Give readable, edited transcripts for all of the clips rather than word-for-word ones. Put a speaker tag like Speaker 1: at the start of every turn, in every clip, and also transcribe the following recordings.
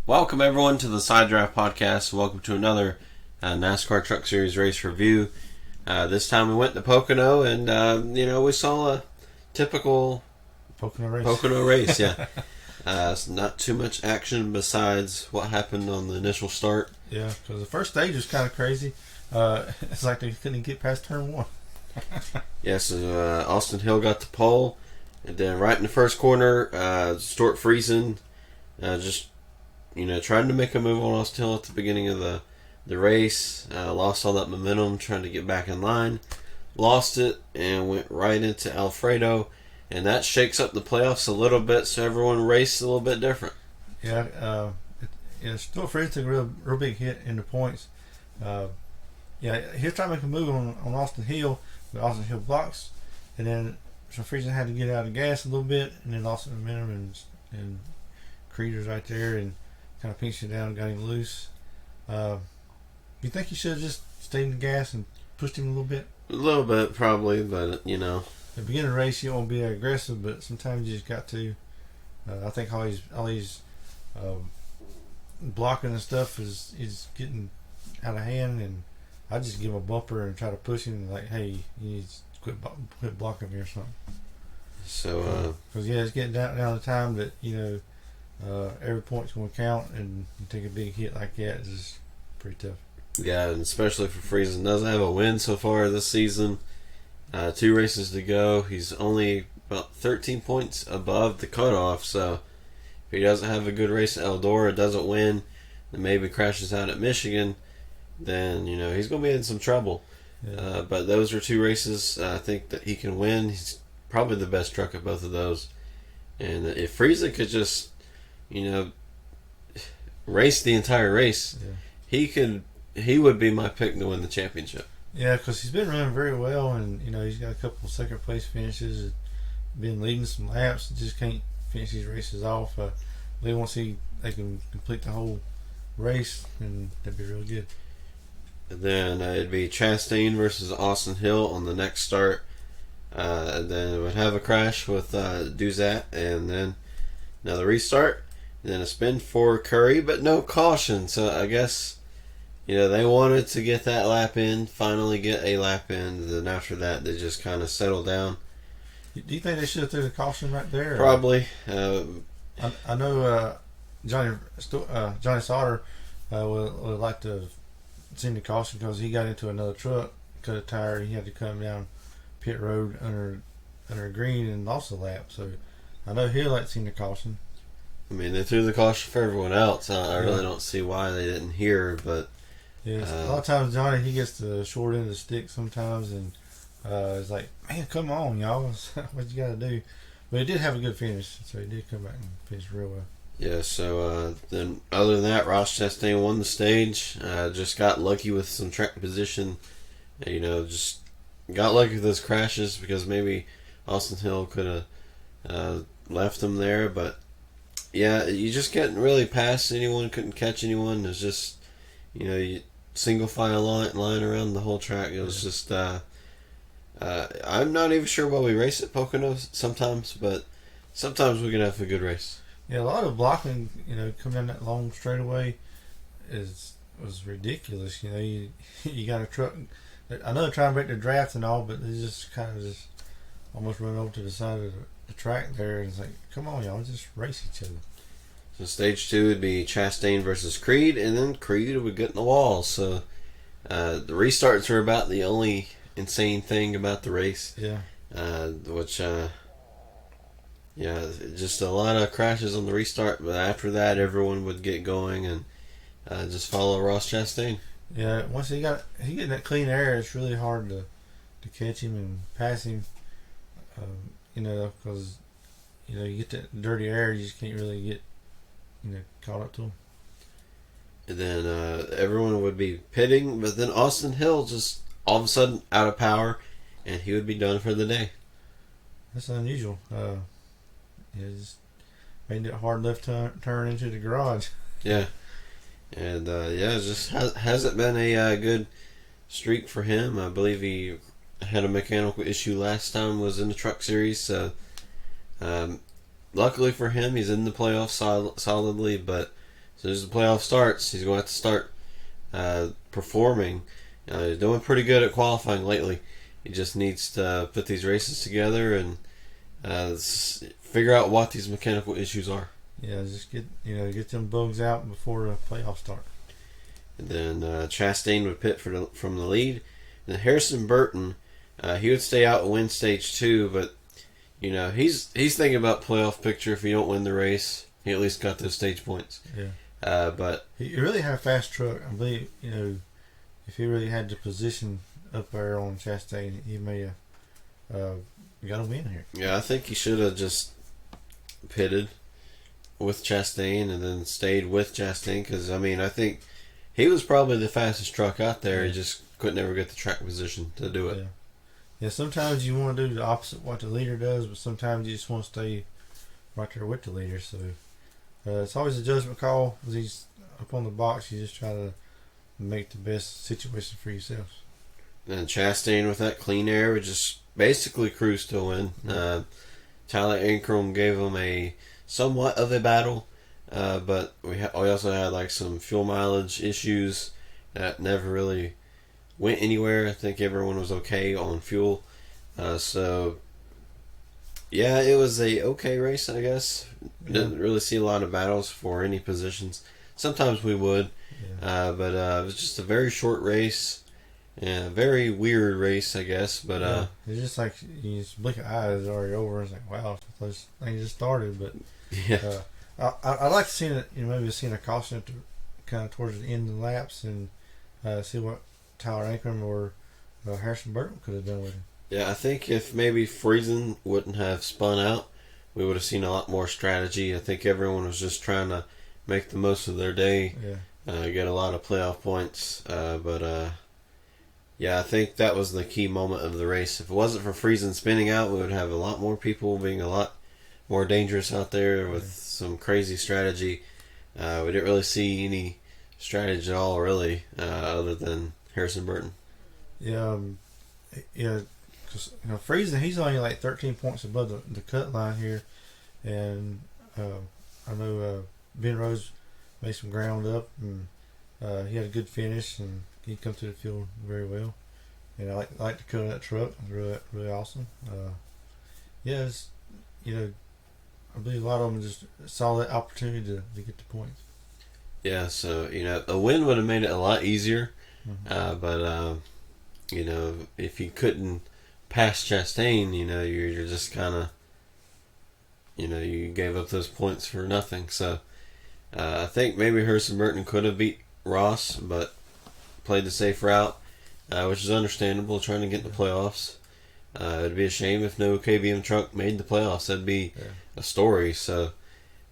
Speaker 1: Welcome everyone to the Side Draft Podcast. Welcome to another NASCAR Truck Series race review. This time we went to Pocono and we saw a typical
Speaker 2: Pocono
Speaker 1: race. Yeah, not too much action besides what happened on the initial start.
Speaker 2: Yeah, because the first stage was kind of crazy. It's like they couldn't get past turn one.
Speaker 1: So Austin Hill got the pole, and then right in the first corner, Stuart Friesen trying to make a move on Austin Hill at the beginning of the race. Lost all that momentum trying to get back in line. Lost it and went right into Alfredo. And that shakes up the playoffs a little bit, so everyone raced a little bit different.
Speaker 2: Yeah, Stuart Friesen took a real big hit in the points. He was trying to make a move on Austin Hill, but Austin Hill blocks. And then so Friesen had to get out of gas a little bit, and then lost the momentum, and Creeder's right there and kind of pinched it down and got him loose. You think he should have just stayed in the gas and pushed him a little bit?
Speaker 1: A little bit, probably, but At the
Speaker 2: beginning of the race, you don't want to be aggressive, but sometimes you just got to. I think all these blocking and stuff is getting out of hand, and I just give him a bumper and try to push him like, hey, you need to quit blocking me or something.
Speaker 1: So,
Speaker 2: because it's getting down to the time that every point's going to count, and you take a big hit like that is pretty tough.
Speaker 1: Yeah, and especially for Friesen, doesn't have a win so far this season. 2 races to go. He's only about 13 points above the cutoff, so if he doesn't have a good race at Eldora, doesn't win, and maybe crashes out at Michigan, then he's going to be in some trouble.
Speaker 2: Yeah.
Speaker 1: But those are 2 races I think that he can win. He's probably the best truck at both of those. And if Friesen could just race the entire race, he would be my pick to win the championship.
Speaker 2: Yeah, because he's been running very well, and he's got a couple of second place finishes, been leading some laps, just can't finish these races off. Once they can complete the whole race, and that'd be real good.
Speaker 1: And then it'd be Chastain versus Austin Hill on the next start. And then it would have a crash with Duzat, and then another restart. And then a spin for Curry, but no caution. So I guess, they wanted to get that lap in, finally get a lap in. And then after that, they just kind of settled down.
Speaker 2: Do you think they should have threw the caution right there?
Speaker 1: Probably.
Speaker 2: I know Johnny Sauter would like to have seen the caution because he got into another truck, cut a tire, and he had to come down pit road under a green and lost a lap. So I know he'd like to see the caution.
Speaker 1: I mean, they threw the caution for everyone else. I really don't see why they didn't hear, but...
Speaker 2: Yeah, a lot of times Johnny, he gets the short end of the stick sometimes, and it's like, man, come on, y'all. What you got to do? But he did have a good finish, so he did come back and finish real well.
Speaker 1: Yeah, so then other than that, Ross Chastain won the stage. Just got lucky with some track position. Just got lucky with those crashes because maybe Austin Hill could have left him there, but yeah, you just couldn't really pass anyone, couldn't catch anyone. It was just, you single file line around the whole track. It was just, I'm not even sure why we race at Pocono sometimes, but sometimes we can have a good race.
Speaker 2: Yeah, a lot of blocking, coming down that long straightaway was ridiculous. You got a truck. I know they're trying to break the draft and all, but they just kind of almost run over to the side of the track there, and it's like, come on, y'all, just race each other.
Speaker 1: So stage 2 would be Chastain versus Creed, and then Creed would get in the wall. So the restarts are about the only insane thing about the race.
Speaker 2: Yeah.
Speaker 1: Just a lot of crashes on the restart, but after that, everyone would get going and just follow Ross Chastain.
Speaker 2: Yeah, once he getting that clean air, it's really hard to catch him and pass him. Because you get that dirty air, you just can't really get caught up to him.
Speaker 1: And then everyone would be pitting, but then Austin Hill just all of a sudden out of power, and he would be done for the day.
Speaker 2: That's unusual. Just made it hard left turn into the garage.
Speaker 1: Yeah. And it just hasn't been a good streak for him. I believe he had a mechanical issue last time was in the Truck Series. So luckily for him, he's in the playoffs solidly. But as soon as the playoff starts, he's going to have to start performing. He's doing pretty good at qualifying lately. He just needs to put these races together and figure out what these mechanical issues are.
Speaker 2: Yeah, just get them bugs out before the playoffs start.
Speaker 1: And then Chastain would pit from the lead. And Harrison Burton, he would stay out and win stage 2, but he's thinking about playoff picture. If he don't win the race, he at least got those stage points.
Speaker 2: Yeah.
Speaker 1: But
Speaker 2: he really had a fast truck. I believe if he really had the position up there on Chastain, he may have got a win here.
Speaker 1: Yeah, I think he should have just pitted with Chastain and then stayed with Chastain, because I think he was probably the fastest truck out there. He just couldn't ever get the track position to do it.
Speaker 2: Yeah, sometimes you want to do the opposite of what the leader does, but sometimes you just want to stay right there with the leader. So it's always a judgment call. As he's up on the box, you just try to make the best situation for yourself.
Speaker 1: And Chastain with that clean air would just basically cruise to a win. Tyler Ankrum gave him a somewhat of a battle, but we also had like some fuel mileage issues that never really went anywhere. I think everyone was okay on fuel. So yeah, it was a okay race, I guess. Didn't really see a lot of battles for any positions. Sometimes we would, but it was just a very short race. Yeah, very weird race, I guess. But
Speaker 2: it's just like you just blink an eye, it's already over. It's like, wow, this thing just started. But
Speaker 1: yeah,
Speaker 2: I'd like to see it. Maybe seeing a caution at kind of towards the end of the laps and see what Tyler Ankrum or Harrison Burton could have done with him.
Speaker 1: Yeah, I think if maybe Friesen wouldn't have spun out, we would have seen a lot more strategy. I think everyone was just trying to make the most of their day, get a lot of playoff points. Yeah, I think that was the key moment of the race. If it wasn't for Friesen spinning out, we would have a lot more people being a lot more dangerous out there with some crazy strategy. We didn't really see any strategy at all, really, other than Harrison Burton.
Speaker 2: Yeah, because Friesen, he's only like 13 points above the cut line here, and I know Ben Rose made some ground up, and he had a good finish, and he come to the field very well. And I like the cut of that truck. It was really, really awesome. It's, I believe a lot of them just saw that opportunity to get the points.
Speaker 1: Yeah, so, a win would have made it a lot easier. But if you couldn't pass Chastain, you're just kind of, you gave up those points for nothing. So I think maybe Harrison Burton could have beat Ross, but played the safe route, which is understandable, trying to get in the playoffs. It'd be a shame if no KBM truck made the playoffs. That'd be a story. So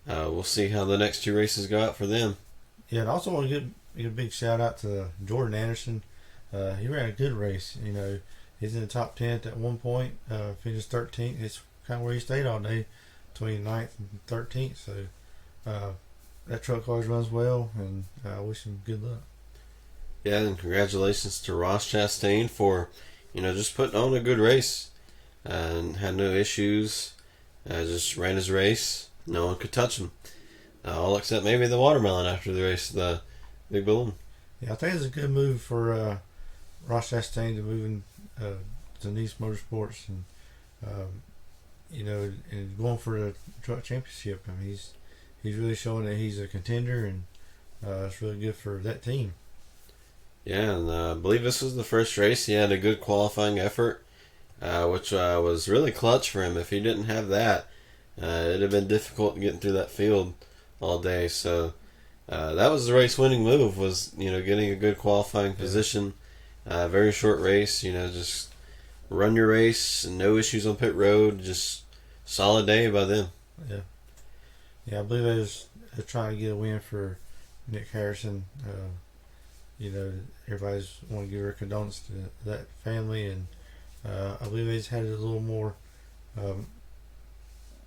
Speaker 1: we'll see how the next 2 races go out for them. Yeah,
Speaker 2: and I also want to give a big shout out to Jordan Anderson. He ran a good race. He's in the top 10 at one point, finished 13th. It's kind of where he stayed all day, between 9th and 13th. So that truck always runs well, and I wish him good luck.
Speaker 1: Yeah, and congratulations to Ross Chastain for, just putting on a good race and had no issues. Just ran his race. No one could touch him. All except maybe the watermelon after the race, the big balloon.
Speaker 2: Yeah, I think it's a good move for Ross Chastain to move to Nice Motorsports and, and going for the truck championship. I mean, he's really showing that he's a contender, and it's really good for that team.
Speaker 1: Yeah, and I believe this was the first race he had a good qualifying effort, which was really clutch for him. If he didn't have that, it'd have been difficult getting through that field all day. So that was the race-winning move, was getting a good qualifying position. Very short race, just run your race, no issues on pit road, just solid day by them.
Speaker 2: Yeah, I believe they're trying to get a win for Nick Harrison. Everybody's want to give her condolences to that family, and I believe they just had a little more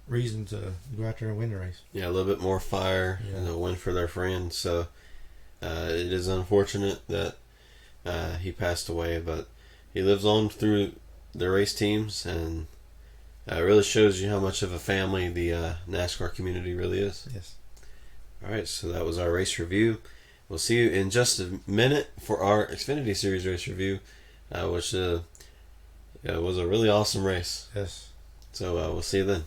Speaker 2: reason to go out there and win the race.
Speaker 1: Yeah, a little bit more fire, win for their friend. So it is unfortunate that he passed away, but he lives on through the race teams, and It really shows you how much of a family the NASCAR community really is.
Speaker 2: Yes.
Speaker 1: All right, so that was our race review. We'll see you in just a minute for our Xfinity Series race review, which was a really awesome race.
Speaker 2: Yes.
Speaker 1: So we'll see you then.